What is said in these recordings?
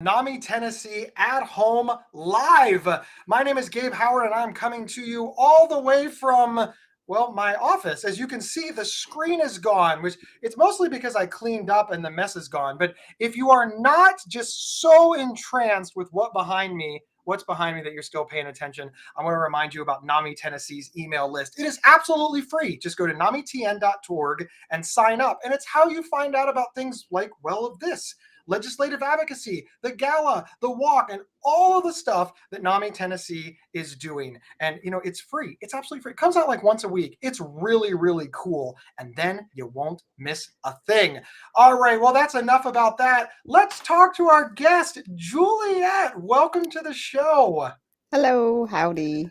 NAMI Tennessee at home live. My name is Gabe Howard, and I'm coming to you all the way from, well, my office. As you can see, the screen is gone, which it's mostly because I cleaned up and the mess is gone. But if you are not just so entranced with what's behind me that you're still paying attention, I want to remind you about NAMI Tennessee's email list. It is absolutely free. Just go to NAMITN.org and sign up. And it's how you find out about things like, well, this legislative advocacy, the gala, the walk, and all of the stuff that NAMI Tennessee is doing. And, it's free. It's absolutely free. It comes out like once a week. It's really, really cool. And then you won't miss a thing. All right. Well, that's enough about that. Let's talk to our guest, Juliet. Welcome to the show. Hello, howdy.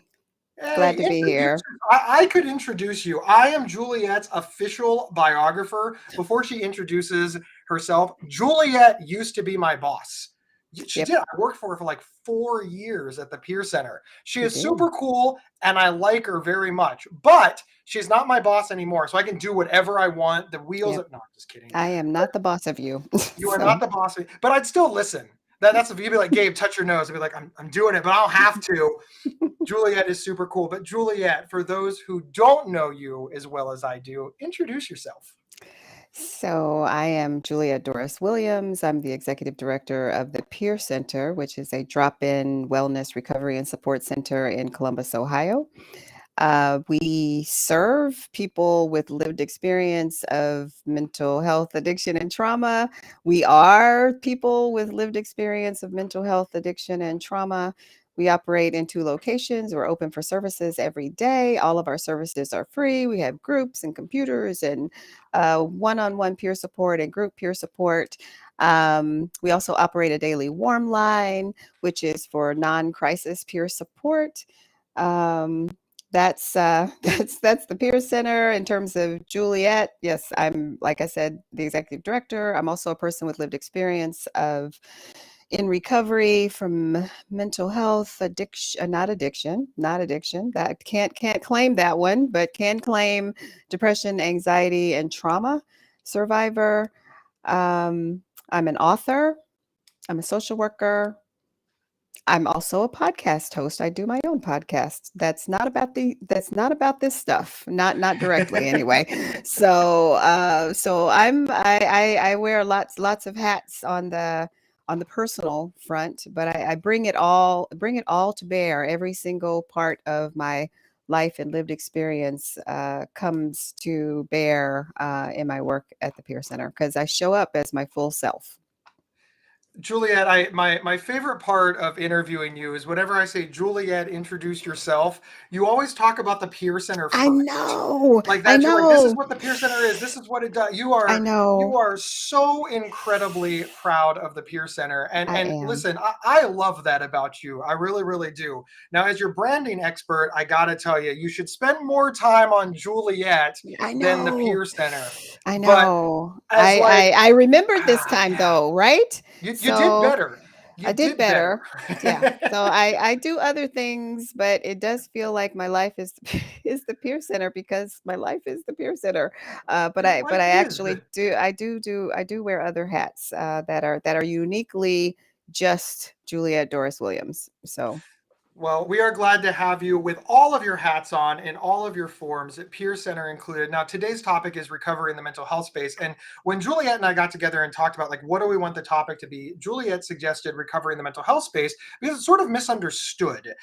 Hey, Glad to be introduce here. I could introduce you. I am Juliet's official biographer. Before she introduces herself, Juliet used to be my boss. She Yep, did. I worked for her for like 4 years at the Peer Center. She you is did. super cool, and I like her very much. But she's not my boss anymore, so I can do whatever I want. The wheels. Yep. No, I'm just kidding. I am not the boss of you. You are not the boss, but I'd still listen. That's if you'd be like, Gabe, touch your nose. I'd be like, I'm doing it, but I don't have to. Juliet is super cool. But Juliet, for those who don't know you as well as I do, introduce yourself. So I am Juliet Dorris-Williams. I'm the executive director of the Peer Center, which is a drop-in wellness recovery and support center in Columbus, Ohio. We serve people with lived experience of mental health, addiction, and trauma. We are people with lived experience of mental health, addiction, and trauma. We operate in 2 locations. We're open for services every day. All of our services are free. We have groups and computers and one-on-one peer support and group peer support. We also operate a daily warm line, which is for non-crisis peer support. Um, that's the Peer Center. In terms of Juliet, yes, I'm, like I said, the executive director. I'm also a person with lived experience of in recovery from mental health, addiction, not addiction. That can't claim that one, but can claim depression, anxiety, and trauma survivor. I'm an author. I'm a social worker. I'm also a podcast host. I do my own podcast. That's not about this stuff. Not directly anyway. So I wear lots of hats on the personal front, but I bring it all to bear. Every single part of my life and lived experience comes to bear in my work at the Peer Center because I show up as my full self. Juliet, my favorite part of interviewing you is whenever I say, Juliet, introduce yourself, you always talk about the Peer Center I first. know. Like I that, you're like, this is know. what the Peer Center is. This is what it does. I You know. are so incredibly proud of the Peer Center. And I and am. listen, I love that about you. I really, really do. Now, as your branding expert, I gotta tell you, you should spend more time on Juliet I than the know. Peer Center. I But know. as like, I remembered this time yeah, though, right? you did So better. You I did did better. better. Yeah. So I do other things, but it does feel like my life is is the Peer Center because my life is the Peer Center. Your But life I is. actually do I do wear other hats that are uniquely just Juliet Dorris-Williams. So Well, we are glad to have you with all of your hats on in all of your forms, at Peer Center included. Now, today's topic is recovery in the mental health space. And when Juliet and I got together and talked about, like, what do we want the topic to be, Juliet suggested recovery in the mental health space because it's sort of misunderstood.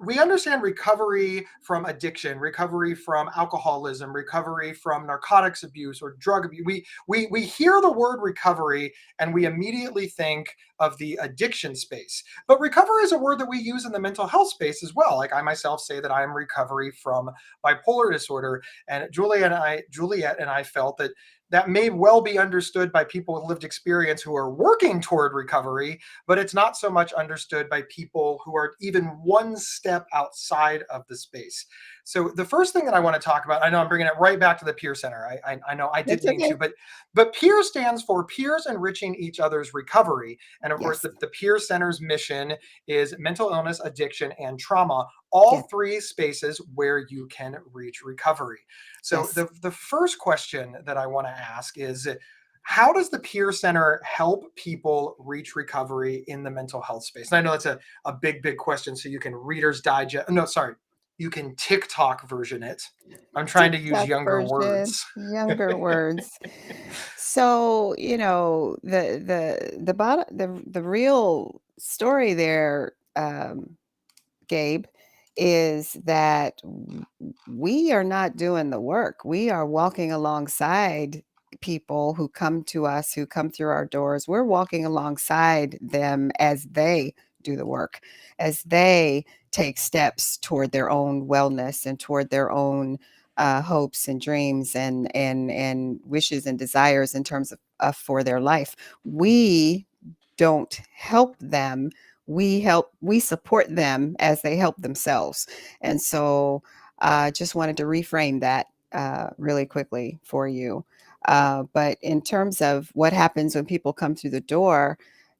We understand recovery from addiction, recovery from alcoholism, recovery from narcotics abuse or drug abuse. We hear the word recovery and we immediately think of the addiction space. But recovery is a word that we use in the mental health space as well. Like I myself say that I am recovery from bipolar disorder, and Juliet and I felt that that may well be understood by people with lived experience who are working toward recovery, but it's not so much understood by people who are even one step outside of the space. So the first thing that I want to talk about, I know I'm bringing it right back to the Peer Center. I know I that's didn't mean okay. to, but Peer stands for Peers Enriching Each Other's Recovery. And of course, Yes. the Peer Center's mission is mental illness, addiction, and trauma, Yes. all three spaces where you can reach recovery. So Yes. the first question that I want to ask is, how does the Peer Center help people reach recovery in the mental health space? And I know that's a big question, so you can Reader's Digest. No, sorry, you can TikTok version it. I'm trying to use TikTok younger version, words. younger words. So, the real story there, Gabe, is that we are not doing the work. We are walking alongside people who come to us, who come through our doors. We're walking alongside them as they do the work, as they take steps toward their own wellness and toward their own hopes and dreams and wishes and desires in terms of for their life. We don't help them. We support them as they help themselves. And so just wanted to reframe that really quickly for you. But in terms of what happens when people come through the door,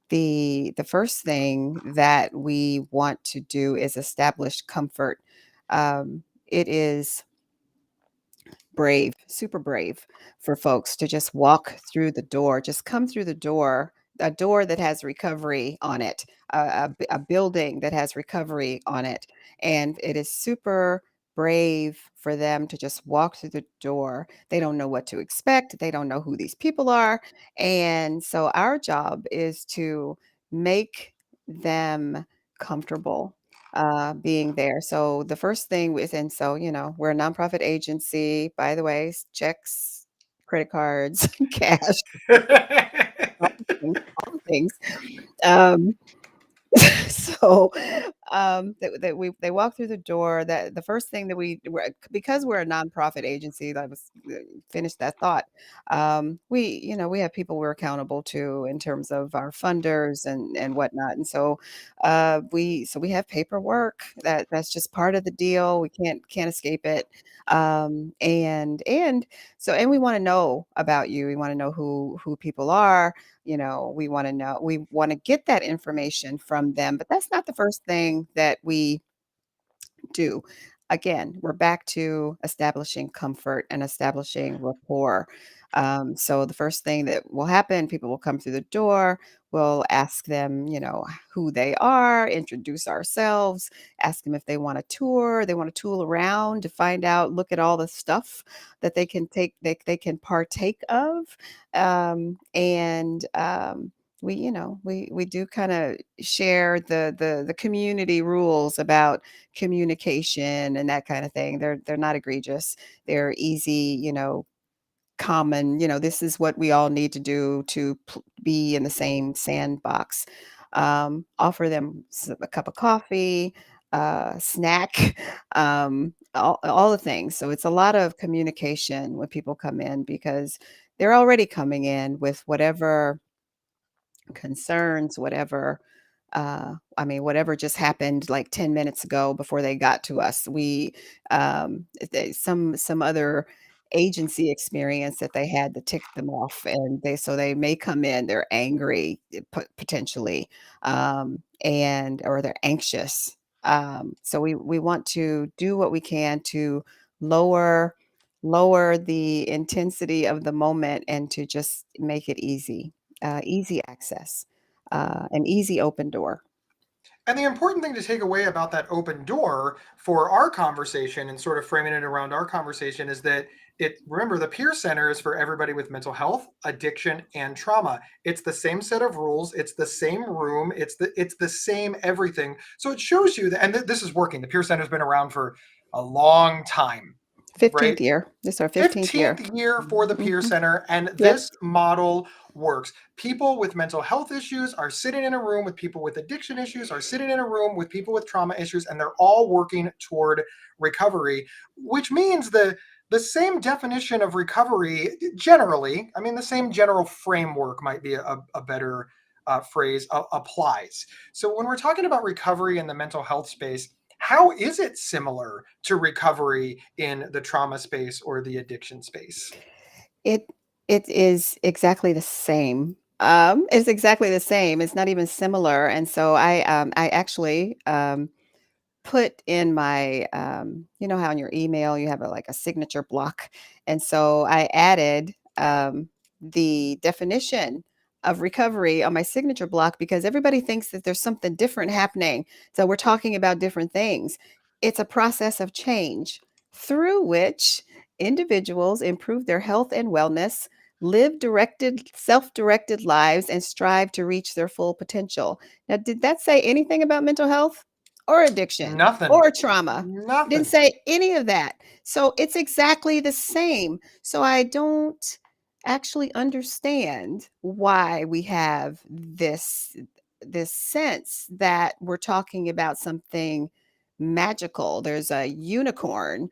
the first thing that we want to do is establish comfort. It is brave, super brave for folks to just walk through the door, just come through the door, a door that has recovery on it, a building that has recovery on it. And it is super brave for them to just walk through the door. They don't know what to expect, they don't know who these people are. And so our job is to make them comfortable being there. So the first thing is, and so, we're a nonprofit agency, by the way, checks, credit cards, cash, all the things. Um, so they walk through the door. That the first thing that because we're a nonprofit agency, that was finish that thought. We have people we're accountable to in terms of our funders and whatnot, and so we have paperwork that's just part of the deal. We can't escape it. And we want to know about you. We want to know who people are. We want to get that information from them, but that's not the first thing that we do. Again, we're back to establishing comfort and establishing rapport. So the first thing that will happen, people will come through the door. We'll ask them, who they are, introduce ourselves, ask them if they want a tour. They want to tool around to find out, look at all the stuff that they can partake of. We do kind of share the community rules about communication and that kind of thing. They're not egregious. They're easy, common. This is what we all need to do to be in the same sandbox. Offer them a cup of coffee, snack, all the things. So it's a lot of communication when people come in because they're already coming in with whatever concerns, whatever just happened like 10 minutes ago before they got to us. Some other agency experience that they had that ticked them off, and they may come in, they're angry, potentially, and or they're anxious. So we want to do what we can to lower the intensity of the moment and to just make it easy access, an easy open door. And the important thing to take away about that open door for our conversation and sort of framing it around our conversation is that remember, the Peer Center is for everybody with mental health, addiction, and trauma. It's the same set of rules, it's the same room, it's the same everything. So it shows you that, and this is working. The Peer Center has been around for a long time, 15th right? year. This is our 15th year. 15th year for the Peer Mhm. Center, and Yep. this model works. People with mental health issues are sitting in a room with people with addiction issues, are sitting in a room with people with trauma issues, and they're all working toward recovery, which means the same definition of recovery generally, I mean, the same general framework might be a better phrase, applies. So when we're talking about recovery in the mental health space, how is it similar to recovery in the trauma space or the addiction space? It it is exactly the same. It's exactly the same. It's not even similar. And so I actually put in my how in your email you have like a signature block, and so I added the definition of recovery on my signature block because everybody thinks that there's something different happening. So we're talking about different things. It's a process of change through which individuals improve their health and wellness, live self-directed lives, and strive to reach their full potential. Now, did that say anything about mental health or addiction Nothing. or trauma? It didn't Nothing. say any of that. So it's exactly the same. So I don't actually understand why we have this sense that we're talking about something magical. There's a unicorn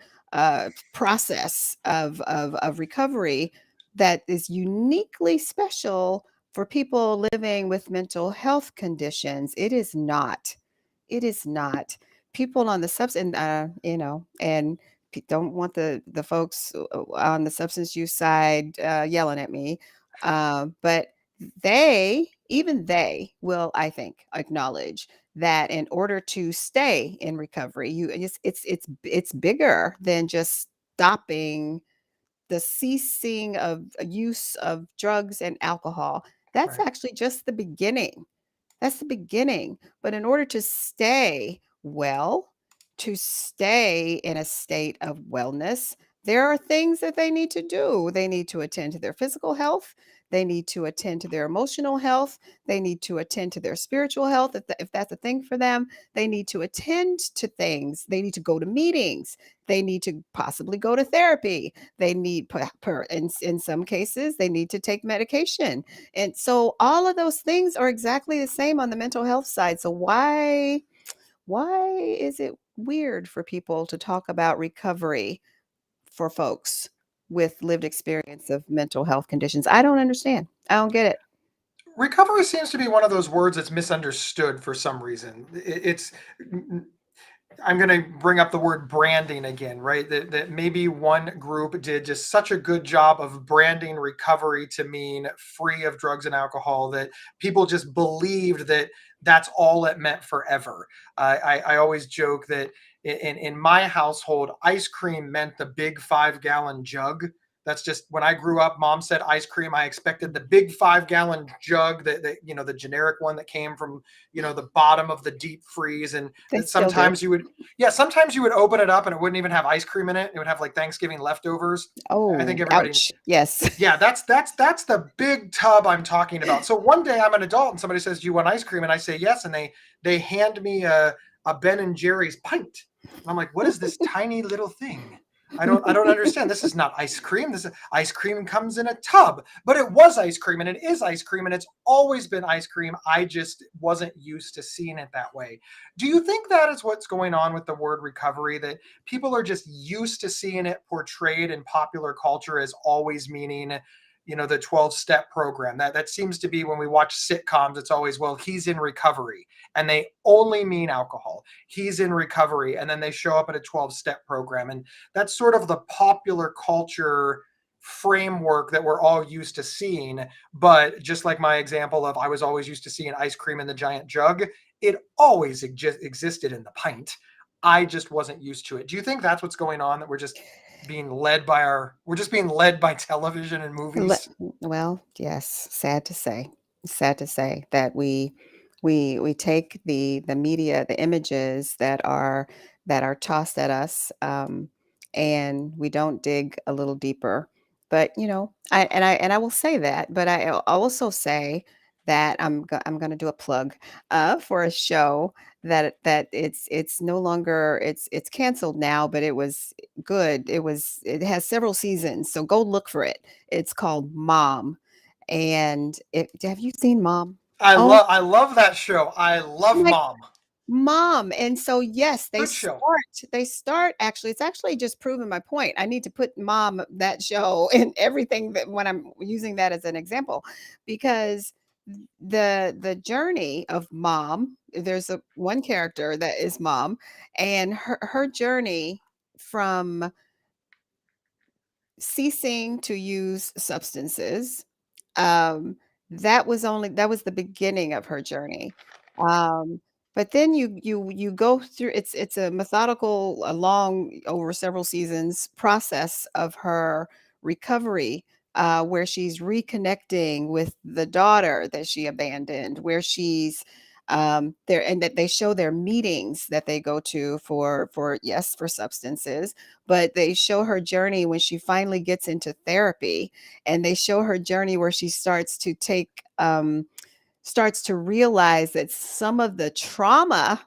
process of recovery that is uniquely special for people living with mental health conditions. It is not. It is not. People on the substance, and don't want the folks on the substance use side yelling at me, but even they will, I think, acknowledge that in order to stay in recovery, it's bigger than just stopping the ceasing of use of drugs and alcohol. That's Right. actually just the beginning. That's the beginning. But in order to stay well, to stay in a state of wellness, there are things that they need to do. They need to attend to their physical health. They need to attend to their emotional health. They need to attend to their spiritual health. If that's a thing for them, they need to attend to things. They need to go to meetings. They need to possibly go to therapy. They need, in some cases, they need to take medication. And so all of those things are exactly the same on the mental health side. So why is it weird for people to talk about recovery for folks with lived experience of mental health conditions? I don't understand. I don't get it. Recovery seems to be one of those words that's misunderstood for some reason. It's I'm going to bring up the word branding again, right? That maybe one group did just such a good job of branding recovery to mean free of drugs and alcohol that people just believed that that's all it meant forever. I always joke that in my household, ice cream meant the big 5 gallon jug. That's just when I grew up, mom said ice cream. I expected the big 5 gallon jug, the generic one that came from, the bottom of the deep freeze. And They that still do. sometimes you would open it up and it wouldn't even have ice cream in it. It would have like Thanksgiving leftovers. I think Oh, everybody, ouch. Yes. yeah, that's the big tub I'm talking about. So one day I'm an adult and somebody says, "Do you want ice cream?" And I say yes, and they hand me a Ben and Jerry's pint, and I'm like, "What is this tiny little thing?" I don't understand. This is not ice cream. This is, ice cream comes in a tub, but it was ice cream and it is ice cream and it's always been ice cream. I just wasn't used to seeing it that way. Do you think that is what's going on with the word recovery, that people are just used to seeing it portrayed in popular culture as always meaning, the 12-step program? That seems to be when we watch sitcoms, it's always, well, he's in recovery, and they only mean alcohol. He's in recovery, and then they show up at a 12-step program, and that's sort of the popular culture framework that we're all used to seeing. But just like my example of, I was always used to seeing ice cream in the giant jug, it always existed in the pint. I just wasn't used to it. Do you think that's what's going on, that we're just being led by television and Le- movies? Well, yes, sad to say that we take the media, the images that are tossed at us, and we don't dig a little deeper. But I will say that, but I'll also say that I'm going to do a plug for a show that it's no longer, it's canceled now, but it was good. It has several seasons, so go look for it. It's called Mom. And have you seen Mom? Oh I love that show. I love my Mom. Mom. And so yes, they Good show. start they start actually, it's actually just proving my point. I need to put Mom, that show, in everything that when I'm using that as an example, because the journey of Mom, there's one character that is Mom, and her journey from ceasing to use substances, um, that was the beginning of her journey. Um, but then you go through, it's a methodical, a long, over several seasons process of her recovery where she's reconnecting with the daughter that she abandoned, where she's there, and that they show their meetings that they go to for yes, for substances, but they show her journey when she finally gets into therapy, and they show her journey where she starts to realize that some of the trauma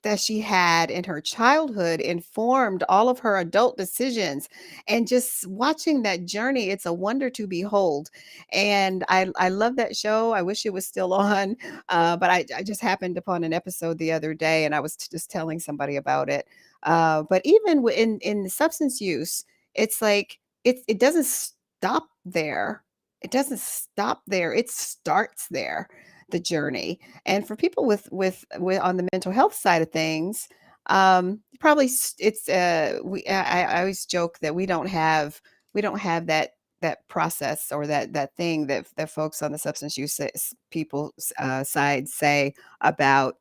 that she had in her childhood informed all of her adult decisions. And just watching that journey, it's a wonder to behold. And I love that show. I wish it was still on, but I just happened upon an episode the other day, and I was just telling somebody about it. But even in substance use, it's like it doesn't stop there. It doesn't stop there. It starts there, the journey. And for people with on the mental health side of things, probably it's I always joke that we don't have that process, or that thing that folks on the substance use people side say about,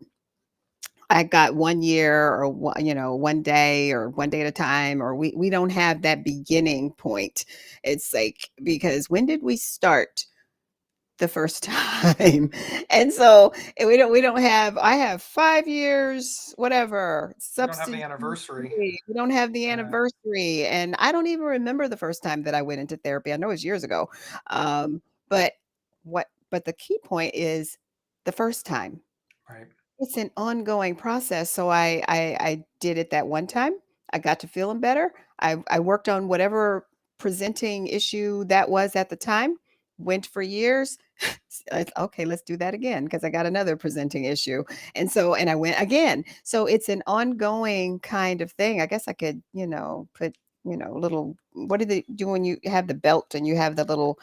I got 1 year, or one day, or one day at a time, or we don't have that beginning point. It's like, because when did we start the first time? And so we don't have, I have 5 years, whatever, We don't have the substance use anniversary. free. We don't have the Yeah. anniversary. And I don't even remember the first time that I went into therapy. I know it was years ago. But but the key point is the first time. Right. It's an ongoing process. So I did it that one time. I got to feeling better. I worked on whatever presenting issue that was at the time. Went for years. Okay, let's do that again, because I got another presenting issue. And I went again. So it's an ongoing kind of thing. I guess I could, put, little, what do they do when you have the belt and you have the little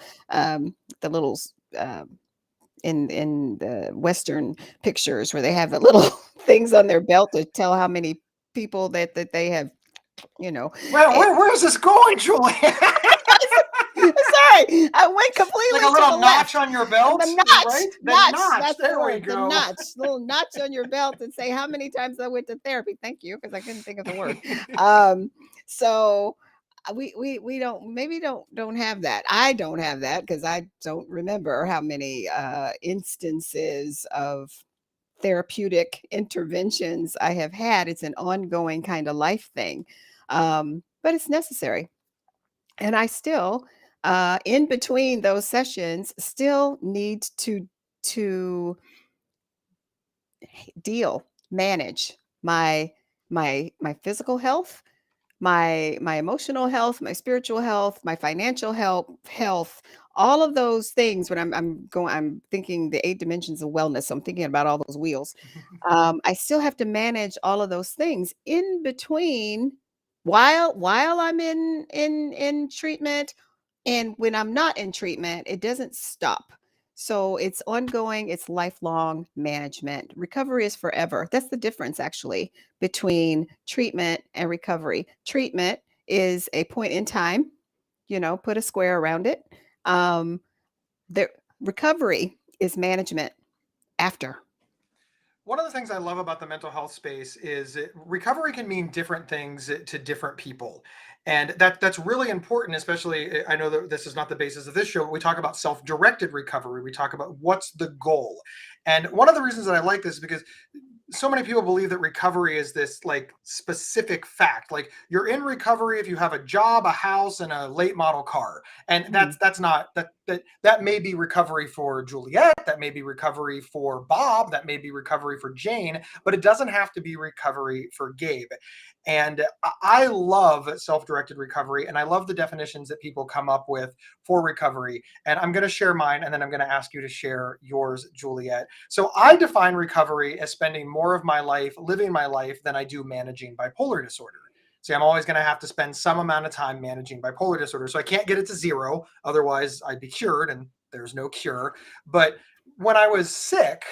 in the Western pictures, where they have the little things on their belt to tell how many people that they have, Well, and where is this going, Julie? sorry, I went Like completely a to little the left. notch on your And belt, the notch, right? The notch, notch. that's the There we word, the go. little notch on your belt, and say how many times I went to therapy. Thank you, because I couldn't think of the word. Um, so we don't have that. I don't have that, because I don't remember how many instances of therapeutic interventions I have had. It's an ongoing kind of life thing, but it's necessary. And I still, in between those sessions, still need to manage my physical health, my emotional health, my spiritual health, my financial health, all of those things. When I'm thinking the 8 dimensions of wellness, so I'm thinking about all those wheels. I still have to manage all of those things in between, while I'm in treatment, and when I'm not in treatment, it doesn't stop. So it's ongoing, it's lifelong management. Recovery is forever. That's the difference, actually, between treatment and recovery. Treatment is a point in time, put a square around it. The recovery is management after. One of the things I love about the mental health space is recovery can mean different things to different people. And that's really important, especially, I know that this is not the basis of this show, but we talk about self-directed recovery. We talk about what's the goal. And one of the reasons that I like this is because so many people believe that recovery is this like specific fact. Like, you're in recovery if you have a job, a house, and a late model car. And that's not that may be recovery for Juliet, that may be recovery for Bob, that may be recovery for Jane, but it doesn't have to be recovery for Gabe. And I love self-directed recovery, and I love the definitions that people come up with for recovery. And I'm going to share mine, and then I'm going to ask you to share yours, Juliet. So I define recovery as spending more of my life living my life than I do managing bipolar disorder. See, I'm always going to have to spend some amount of time managing bipolar disorder. So I can't get it to zero. Otherwise, I'd be cured, and there's no cure. But when I was sick,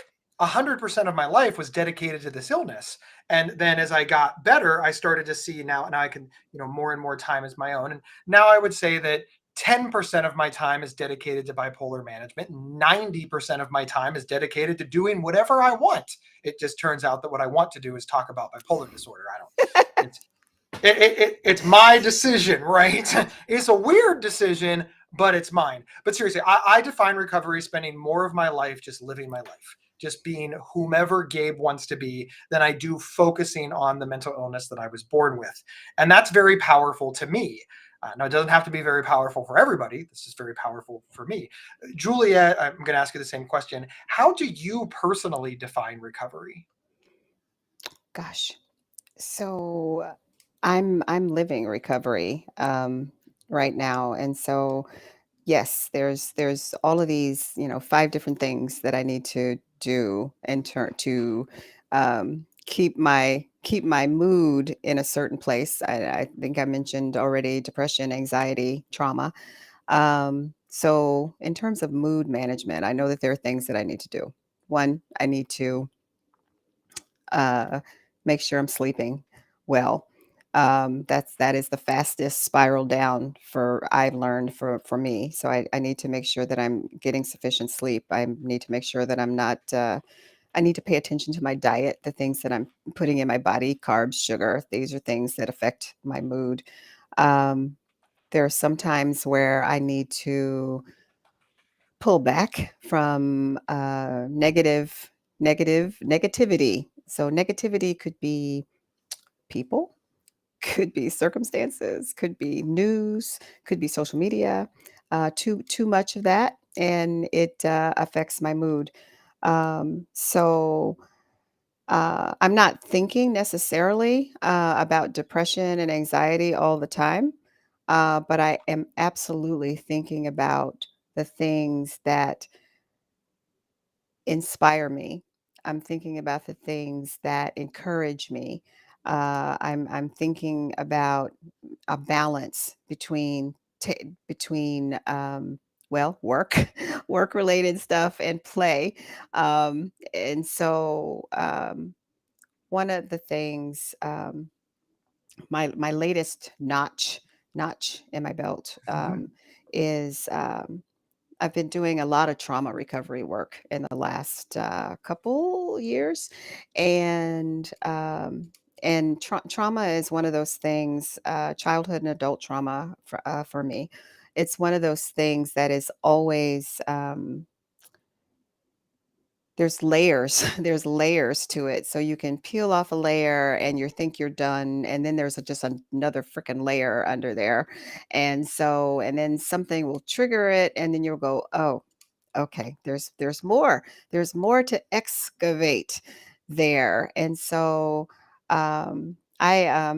100% of my life was dedicated to this illness. And then as I got better, I started to see now I can, more and more time is my own. And now I would say that 10% of my time is dedicated to bipolar management. 90% of my time is dedicated to doing whatever I want. It just turns out that what I want to do is talk about bipolar disorder. It's my decision, right? It's a weird decision, but it's mine. But seriously, I define recovery spending more of my life just living my life, just being whomever Gabe wants to be, than I do focusing on the mental illness that I was born with. And that's very powerful to me. Now, it doesn't have to be very powerful for everybody. This is very powerful for me. Juliet, I'm going to ask you the same question. How do you personally define recovery? Gosh. So I'm living recovery right now, and so yes, there's all of these, 5 different things that I need to do in turn to keep my mood in a certain place. I think I mentioned already depression, anxiety, trauma. So in terms of mood management, I know that there are things that I need to do. One, I need to uh, make sure I'm sleeping well. That is the fastest spiral down for I've learned for me. So I need to make sure that I'm getting sufficient sleep. I need to make sure that I'm not. I need to pay attention to my diet, the things that I'm putting in my body, carbs, sugar. These are things that affect my mood. Um, there are some times where I need to pull back from negativity. So negativity could be people, could be circumstances, could be news, could be social media. Too much of that, and it affects my mood. So I'm not thinking necessarily about depression and anxiety all the time, but I am absolutely thinking about the things that inspire me. I'm thinking about the things that encourage me. I'm thinking about a balance between well, work, work related stuff and play. And so one of the things, my latest notch in my belt is I've been doing a lot of trauma recovery work in the last couple years, and trauma is one of those things. Childhood and adult trauma for me, it's one of those things that is always there's layers. There's layers to it. So you can peel off a layer and you think you're done, and then there's just another freaking layer under there. And then something will trigger it, and then you'll go, "Oh, okay, there's more. There's more to excavate there." And so I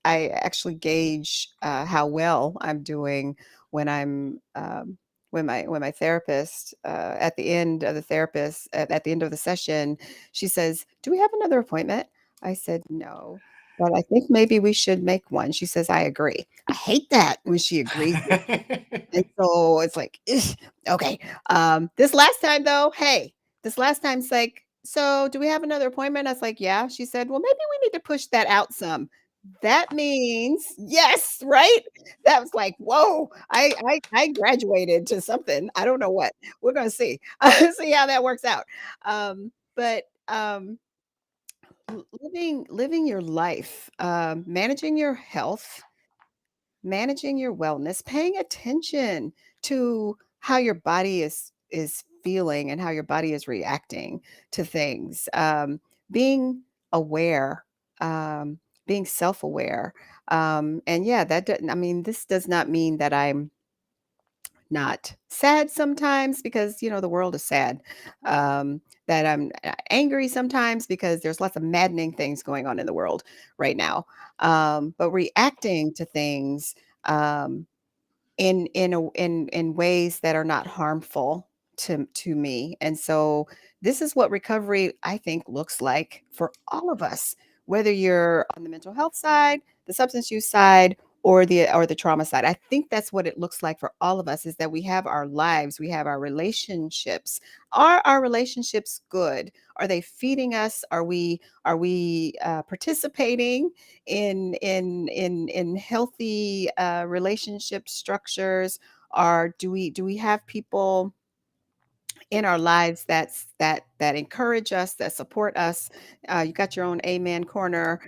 I actually gauge how well I'm doing when I'm when my therapist at the end of the therapist at the end of the session, she says, "Do we have another appointment?" I said, "No, but I think maybe we should make one." She says, "I agree." I hate that when she agrees with me. And so it's like, "Ugh, okay." This last time though, hey, this last time it's like, "So do we have another appointment?" I was like, "Yeah." She said, "Well, maybe we need to push that out some." That means yes, right? That was like, whoa, I graduated to something. I don't know what. We're gonna see. See how that works out. But living your life, managing your health, managing your wellness, paying attention to how your body is feeling and how your body is reacting to things. Being aware, being self-aware. And yeah, that doesn't, I mean, this does not mean that I'm not sad sometimes because the world is sad. That I'm angry sometimes because there's lots of maddening things going on in the world right now. But reacting to things um, in ways that are not harmful to me. And so this is what recovery I think looks like for all of us, whether you're on the mental health side, the substance use side, or the trauma side. I think that's what it looks like for all of us, is that we have our lives, we have our relationships. Are our relationships good? Are they feeding us? Are we participating in healthy relationship structures? Or do we have people in our lives that encourage us, that support us. You got your own amen corner,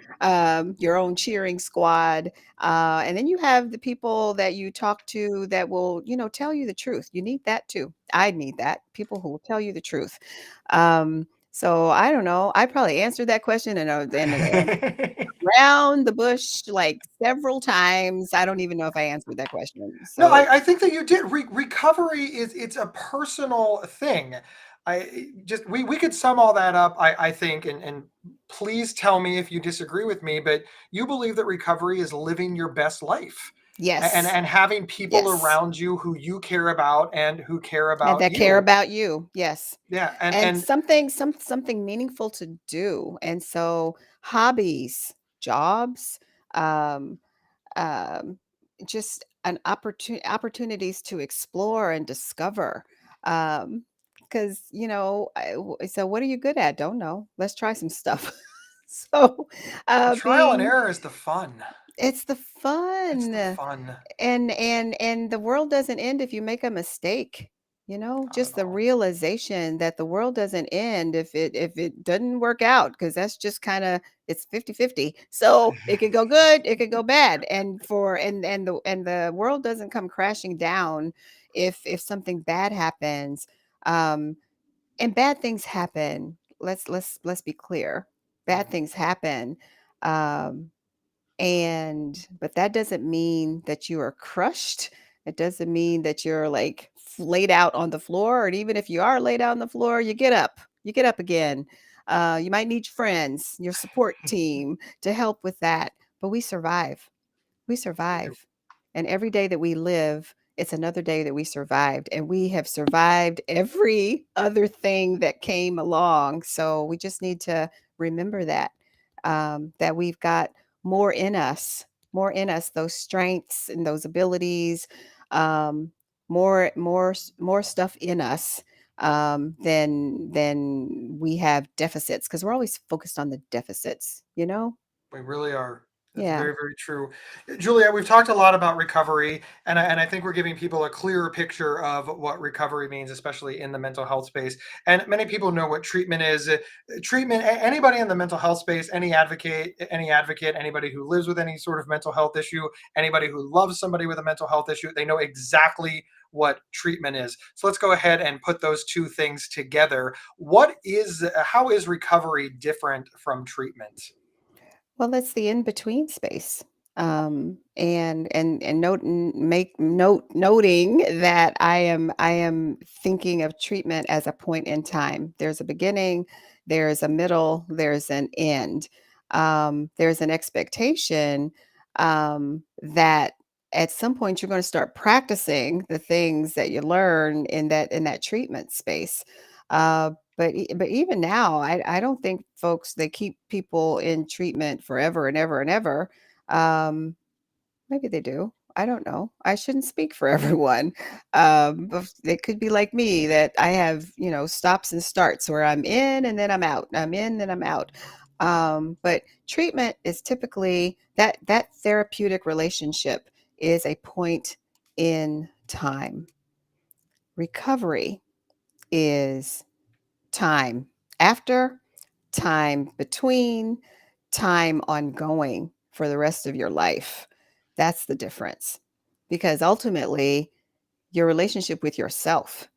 your own cheering squad, and then you have the people that you talk to that will, tell you the truth. You need that too. I need that. People who will tell you the truth. So I don't know. I probably answered that question and around the bush like several times. I don't even know if I answered that question. No, So I think that you did. Recovery is it's a personal thing. We could sum all that up. I think, and please tell me if you disagree with me, but you believe that recovery is living your best life, yes, and having people yes. around you who you care about and who care And about that care you. about you. Yes. Yeah, And and something meaningful to do. And so hobbies, jobs, um, um, just an opportunities to explore and discover. Because so what are you good at? Don't know. Let's try some stuff. So, trial and being error is the fun. it's the It's the fun. fun. And the world doesn't end if you make a mistake. Not at Just the all. realization that the world doesn't end if it doesn't work out, because that's just kind of it's 50-50. So it could go good, it could go bad. And the world doesn't come crashing down if something bad happens. Um and bad things happen. Let's be clear. Bad Mhm. things happen. Um but that doesn't mean that you are crushed. It doesn't mean that you're like laid out on the floor. And even if you are laid out on the floor, you get up. You get up again. You might need friends, your support team to help with that. But we survive. We We do. survive. And every day that we live, it's another day that we survived. And we have survived every other thing that came along. So we just need to remember that we've got more in us, those strengths and those abilities, um, more stuff in us than we have deficits, because we're always focused on the deficits. We really are. That's Yeah. very, very true. Julia, we've talked a lot about recovery, and I think we're giving people a clearer picture of what recovery means, especially in the mental health space. And many people know what treatment is. Treatment, anybody in the mental health space, any advocate, anybody who lives with any sort of mental health issue, anybody who loves somebody with a mental health issue, they know exactly what treatment is. So let's go ahead and put those two things together. How is recovery different from treatment? Well, it's the in between space. And make noting that I am thinking of treatment as a point in time. There's a beginning, there's a middle, there's an end. There's an expectation that at some point you're going to start practicing the things that you learn in that treatment space. But even now, I don't think folks they keep people in treatment forever and ever and ever. Um, Maybe they do. I don't know. I shouldn't speak for everyone. But they could be like me that I have, stops and starts where I'm in and then I'm out. I'm in, then I'm out. But treatment is typically that therapeutic relationship is a point in time. Recovery is time after, time between, time ongoing for the rest of your life. That's the difference. Because ultimately, your relationship with yourself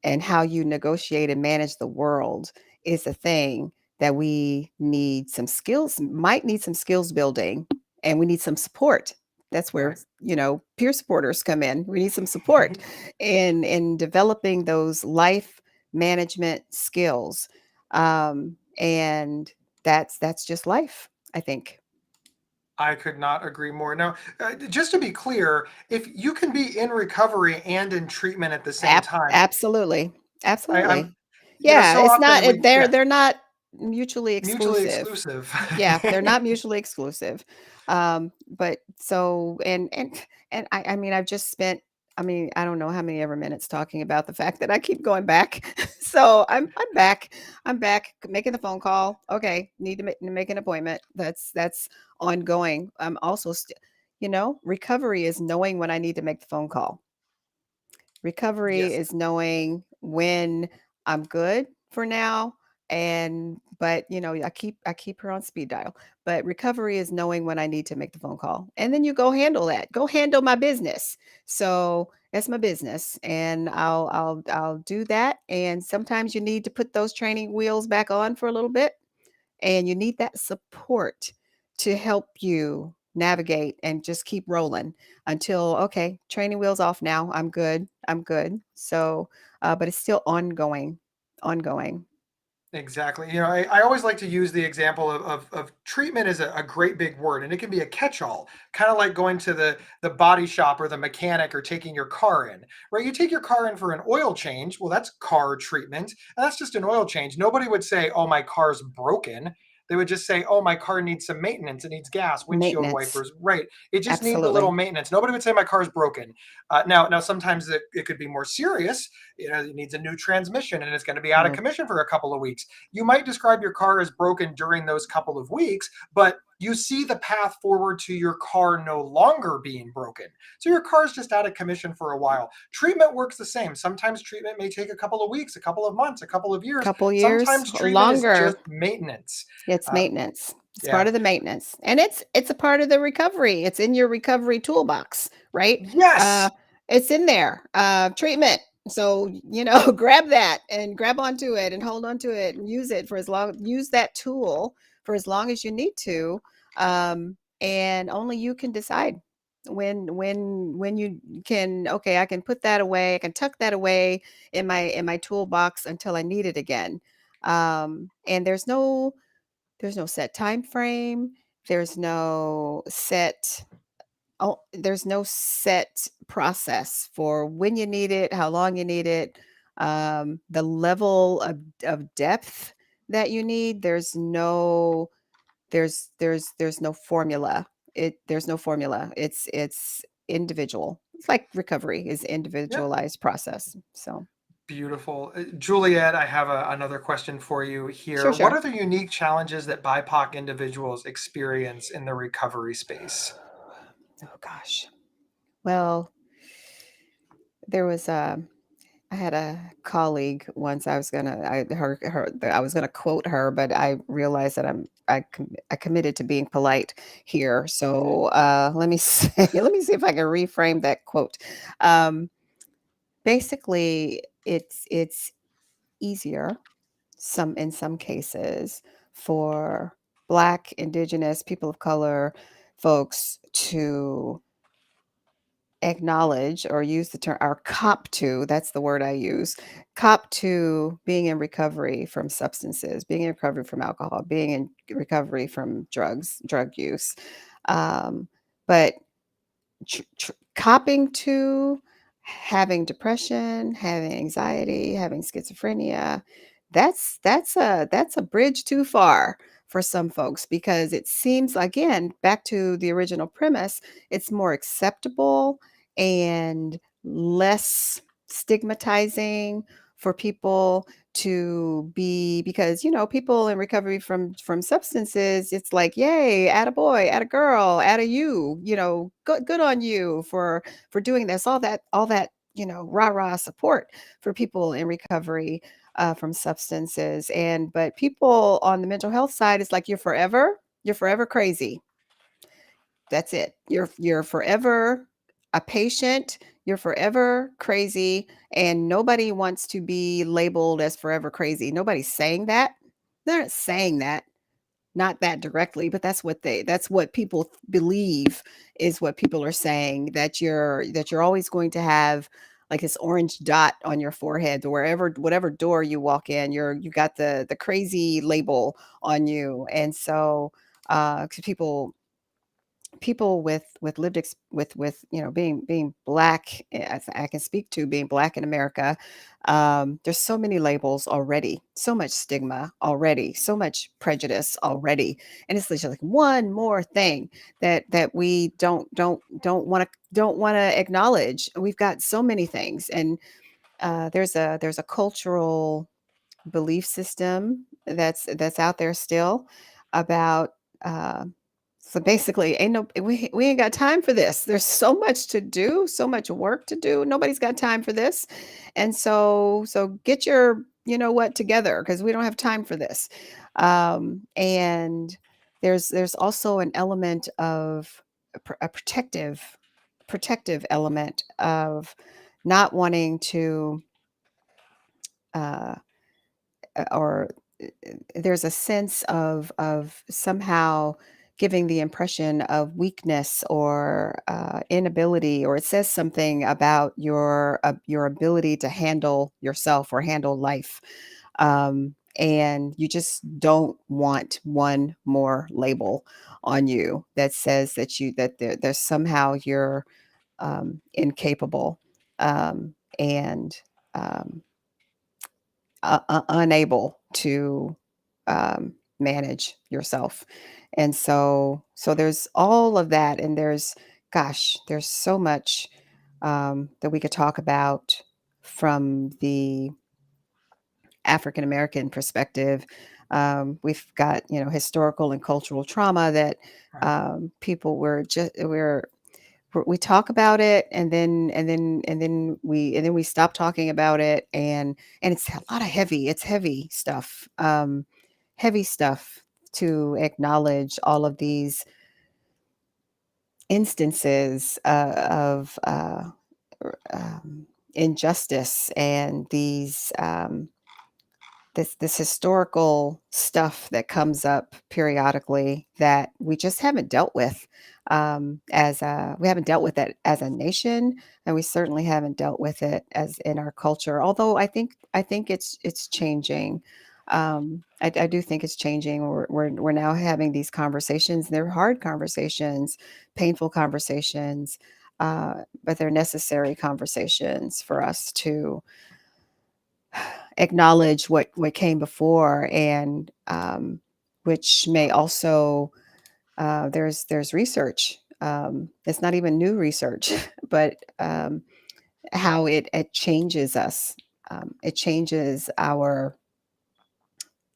and how you negotiate and manage the world is a thing that we need some skills, might need some skills building, and we need some support. That's where, Right. peer supporters come in. We need some support in developing those life management skills. And that's just life, I think. I could not agree more. Now, just to be clear, if you can be in recovery and in treatment at the same time, Absolutely. I'm, Absolutely. Yeah, so it's not often we, yeah, they're not mutually mutually exclusive. exclusive. Yeah, they're not mutually exclusive. But so and I mean I've just spent I don't know how many ever minutes talking about the fact that I keep going back. So I'm back. I'm back making the phone call. Okay, need to make an appointment. That's ongoing. I'm also recovery is knowing when I need to make the phone call. Yes. Recovery is knowing when I'm good for now. But I keep her on speed dial. But recovery is knowing when I need to make the phone call. And then you go handle that. Go handle my business. So that's my business. And I'll do that. And sometimes you need to put those training wheels back on for a little bit. And you need that support to help you navigate and just keep rolling until, okay, training wheels off now. I'm good. I'm good. So, but it's still ongoing. Exactly. I always like to use the example of treatment as a great big word, and it can be a catch-all, kind of like going to the body shop or the mechanic or taking your car in, right? You take your car in for an oil change. Well, that's car treatment, and that's just an oil change. Nobody would say, "Oh, my car's broken." They would just say, "Oh, my car needs some maintenance. It needs gas, windshield Maintenance. wipers." Right. It just needs a little Absolutely. maintenance. Nobody would say my car's broken. Now sometimes it could be more serious. It needs a new transmission and it's going to be out of Mm, commission for a couple of weeks. You might describe your car as broken during those couple of weeks, but you see the path forward to your car no longer being broken. So your car is just out of commission for a while. Treatment works the same. Sometimes treatment may take a couple of weeks, a couple of months, a couple of years. couple years Sometimes or treatment is just longer. maintenance. It's Uh, maintenance. It's part yeah. of the maintenance. And it's a part of the recovery. It's in your recovery toolbox, right? Uh Yes. it's in there. Treatment. So, grab that and grab onto it and hold onto it and use that tool for as long as you need to. And only you can decide when you can, okay, I can put that away, I can tuck that away in my toolbox until I need it again. And there's no set time frame. There's no set there's no set process for when you need it, how long you need it, the level of depth that you need. There's no formula. There's no formula. It's individual. It's like recovery is Yeah. individualized process. So Beautiful. Juliet, I have another question for you here. sure, What sure. are the unique challenges that BIPOC individuals experience in the recovery space? Oh gosh. Well, there was I had a colleague once. I was gonna quote her, but I realized that I committed to being polite here. So let me say, let me see if I can reframe that quote. Um, Basically, it's easier in some cases for Black, Indigenous, people of color folks to acknowledge or use the term or cop to, that's the word I use, cop to being in recovery from substances, being in recovery from alcohol, being in recovery from drug use. Um, but copping to having depression, having anxiety, having schizophrenia, that's a bridge too far for some folks because it seems, again, back to the original premise, it's more acceptable and less stigmatizing for people to be, because people in recovery from substances, it's like, yay, atta boy, atta girl, atta you, good on you for doing this, all that rah rah support for people in recovery from substances. But people on the mental health side, it's like you're forever crazy. That's it. You're forever a patient. You're forever crazy, and nobody wants to be labeled as forever crazy. Nobody's saying that. They're not saying that, not that directly, but that's what people believe is what people are saying, that you're always going to have like this orange dot on your forehead, or whatever door you walk in, you got the crazy label on you. And so 'cause people with with being Black, as I can speak to being Black in America, there's so many labels already, so much stigma already, so much prejudice already, and it's just like one more thing that we don't want to acknowledge. We've got so many things, and there's a cultural belief system that's out there still about uh, so basically, we ain't got time for this. There's so much to do, so much work to do. Nobody's got time for this. And so get your you know what, together because we don't have time for this. And there's also an element of a protective element of not wanting to uh, or there's a sense of somehow giving the impression of weakness or inability, or it says something about your ability to handle yourself or handle life. And you just don't want one more label on you that says there's somehow you're incapable, and um, unable to manage yourself. And so there's all of that, and there's so much that we could talk about from the African American perspective. We've got, historical and cultural trauma that Right. people we talk about it, and then we stop talking about it, and it's a lot of heavy stuff, heavy stuff to acknowledge all of these instances of injustice, and this historical stuff that comes up periodically that we just haven't dealt with, we haven't dealt with it as a nation, and we certainly haven't dealt with it as in our culture. Although I think it's changing. I do think it's changing. We're now having these conversations. They're hard conversations, painful conversations, but they're necessary conversations for us to acknowledge what came before, and which may also there's research. It's not even new research, but how it changes us. It changes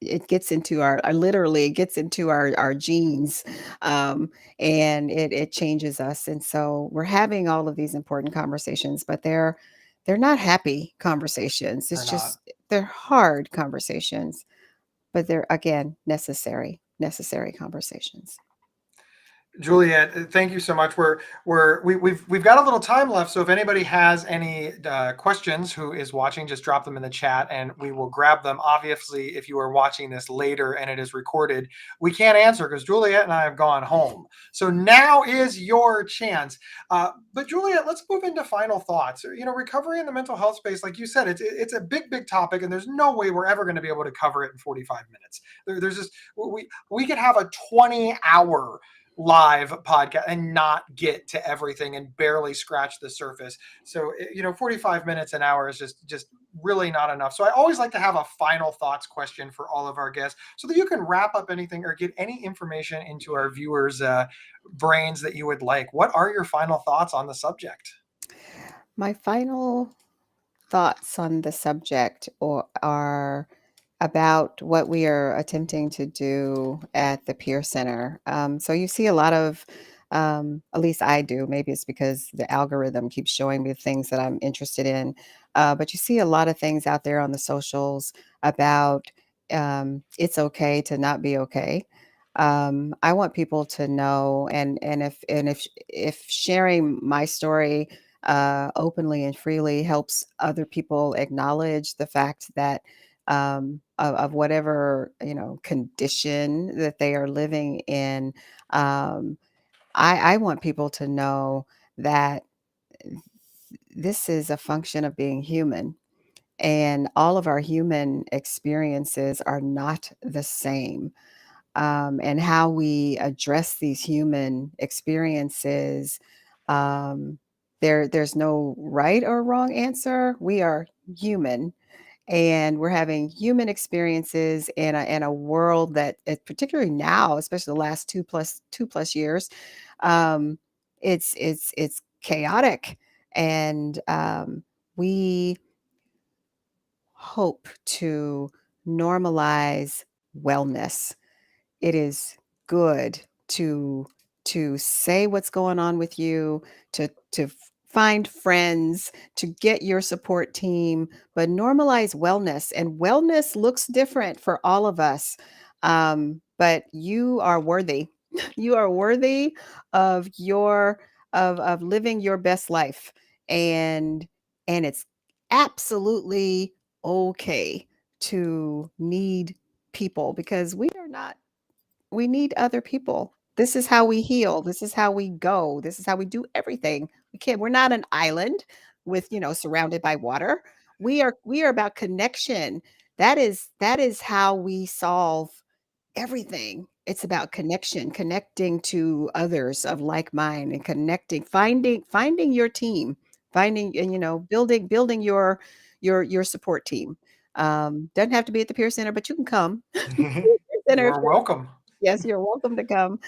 it gets into literally it gets into our genes, and it changes us. And so we're having all of these important conversations, but they're not happy conversations. Or It's not. just they're hard conversations, but they're, again, necessary conversations. Juliet, thank you so much. We've got a little time left, so if anybody has any questions who is watching, just drop them in the chat, and we will grab them. Obviously, if you are watching this later and it is recorded, we can't answer because Juliet and I have gone home. So now is your chance. But Juliet, let's move into final thoughts. Recovery in the mental health space, like you said, it's a big topic, and there's no way we're ever going to be able to cover it in 45 minutes. There's just we could have a 20-hour live podcast and not get to everything and barely scratch the surface. So 45 minutes an hour is just really not enough. So I always like to have a final thoughts question for all of our guests so that you can wrap up anything or get any information into our viewers brains that you would like. What are your final thoughts on the subject? My final thoughts on the subject are about what we are attempting to do at the Peer Center. So you see a lot of, at least I do, maybe it's because the algorithm keeps showing me things that I'm interested in, but you see a lot of things out there on the socials about it's okay to not be okay. I want people to know, and if sharing my story openly and freely helps other people acknowledge the fact that of whatever condition that they are living in. um, I want people to know that this is a function of being human, and all of our human experiences are not the same. And how we address these human experiences, um, there's no right or wrong answer. We are human, and we're having human experiences in a world that, particularly now, especially the last two plus years, um, it's chaotic, and we hope to normalize wellness. It is good to say what's going on with you, to find friends, to get your support team, but normalize wellness. And wellness looks different for all of us. But you are worthy. You are worthy of your of living your best life. And it's absolutely okay to need people, because we need other people. This is how we heal. This is how we go. This is how we do everything. We're not an island with, surrounded by water. We are about connection. That is how we solve everything. It's about connection, connecting to others of like mind, and connecting, finding your team, finding, and building your support team. Doesn't have to be at the Peer Center, but you can come. You Center if are welcome. Yes, you're welcome to come.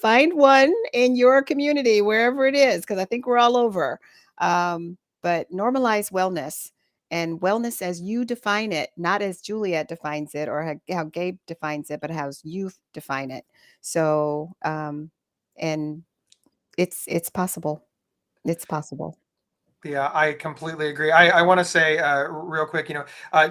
Find one in your community, wherever it is, because I think we're all over. But normalize wellness, and wellness as you define it, not as Juliet defines it, or how Gabe defines it, but how you define it. So, and it's possible. It's possible. Yeah, I completely agree. I want to say real quick,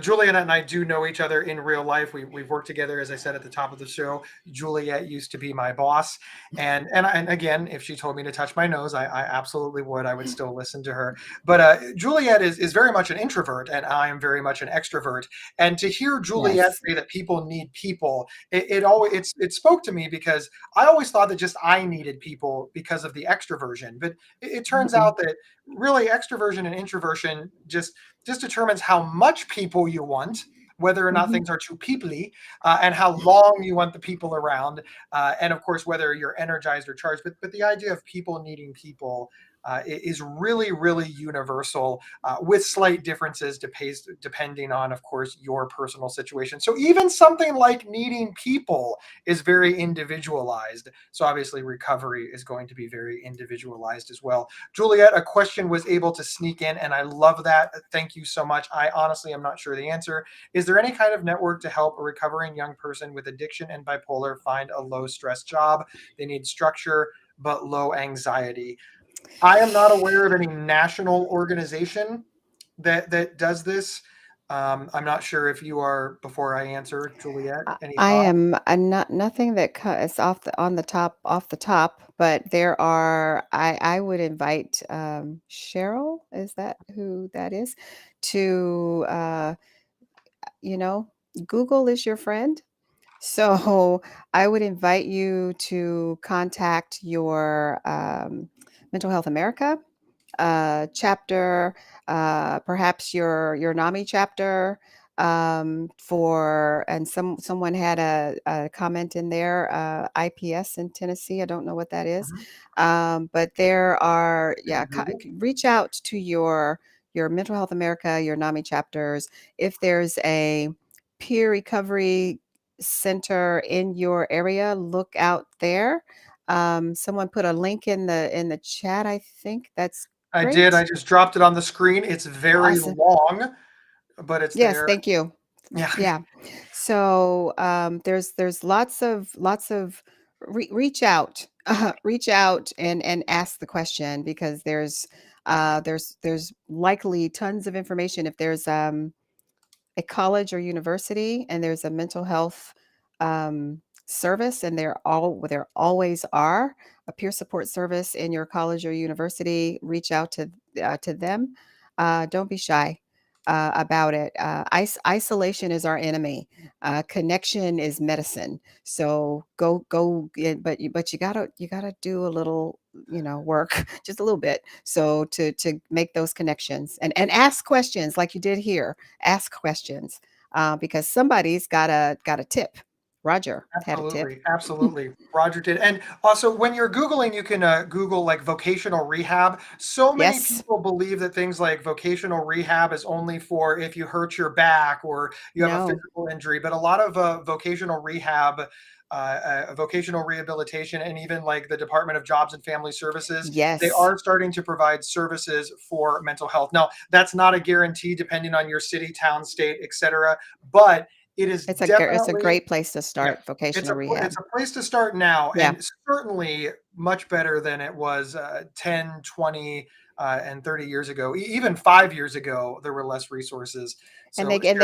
Juliet and I do know each other in real life. We've worked together, as I said at the top of the show. Juliet used to be my boss, and again, if she told me to touch my nose, I absolutely would. I would still listen to her. But Juliet is very much an introvert, and I am very much an extrovert. And to hear Juliet Yes. say that people need people, it spoke to me, because I always thought that just I needed people because of the extroversion, but it turns Mm-mm. out that really extroversion and introversion just determines how much people you want, whether or not Mhm. things are too peoply, and how long you want the people around, and of course whether you're energized or charged. But the idea of people needing people is really, really universal, with slight differences depending on, of course, your personal situation. So even something like needing people is very individualized. So obviously recovery is going to be very individualized as well. Juliet, a question was able to sneak in, and I love that. Thank you so much. I honestly am not sure the answer. Is there any kind of network to help a recovering young person with addiction and bipolar find a low stress job? They need structure but low anxiety. I am not aware of any national organization that does this. I'm not sure if you are. Before I answer, Juliet, any I thoughts? am not nothing that is off the top, but there are. I would invite Cheryl. Is that who that is? To you know, Google is your friend. So I would invite you to contact your Mental Health America chapter, perhaps your NAMI chapter, for and someone had a comment in there, IPS in Tennessee. I don't know what that is, Mhm. but there are, Can yeah. you Google? Reach out to your Mental Health America, your NAMI chapters. If there's a peer recovery center in your area, look out there. Someone put a link in the chat. I think that's I did. great. I just dropped it on the screen. It's very Awesome. long, but it's Yes, there. thank you. Yeah. Yeah. So there's lots of reach out, reach out and ask the question, because there's likely tons of information. If there's a college or university and there's a mental health service, and there always are a peer support service in your college or university, reach out to them. Don't be shy about it. Isolation is our enemy. Connection is medicine. So go, but you gotta do a little, work, just a little bit, so to make those connections, and ask questions like you did here. Ask questions, because somebody's got a tip. Roger had a tip. Absolutely, absolutely. Roger did. And also, when you're Googling, you can Google like vocational rehab. So many Yes. people believe that things like vocational rehab is only for if you hurt your back or you have a No. physical injury, but a lot of vocational rehab, vocational rehabilitation, and even like the Department of Jobs and Family Services, they Yes. are starting to provide services for mental health. Now, that's not a guarantee depending on your city, town, state, etc. But It is It's a definitely, great place to yeah, start vocational it's rehab. a place to start now, Yeah. and certainly much better than it was 10, 20, and 30 years ago. Even 5 years ago, there were less resources. And So Cheryl,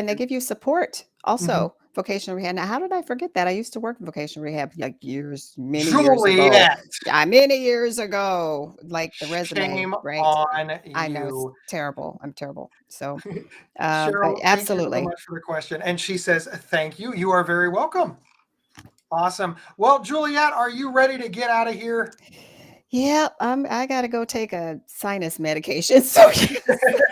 they give you support mhm. also, vocational rehab. Now, how did I forget that? I used to work in vocational rehab like many years ago. Juliet, Yeah, many years ago, like the resume, shame right? on I know it's you. terrible. I'm terrible. So, but Cheryl, thank you so absolutely. much for the question. And she says, thank you. You are very welcome. Awesome. Well, Juliet, are you ready to get out of here? Yeah, I gotta go take a sinus medication. So yes,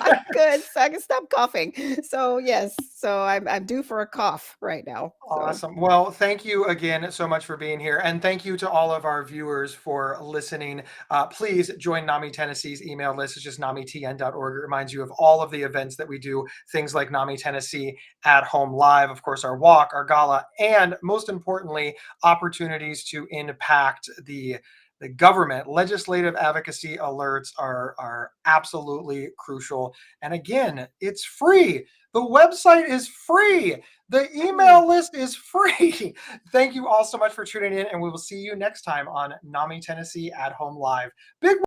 I'm good. So I can stop coughing. So yes, so I'm due for a cough right now. So Awesome. Well, thank you again so much for being here. And thank you to all of our viewers for listening. Please join NAMI Tennessee's email list. It's just namitn.org. It reminds you of all of the events that we do, things like NAMI Tennessee at Home Live, of course, our walk, our gala, and most importantly, opportunities to impact the government. Legislative advocacy alerts are absolutely crucial. And again, it's free. The website is free. The email list is free. Thank you all so much for tuning in, and we will see you next time on NAMI Tennessee at Home Live. Big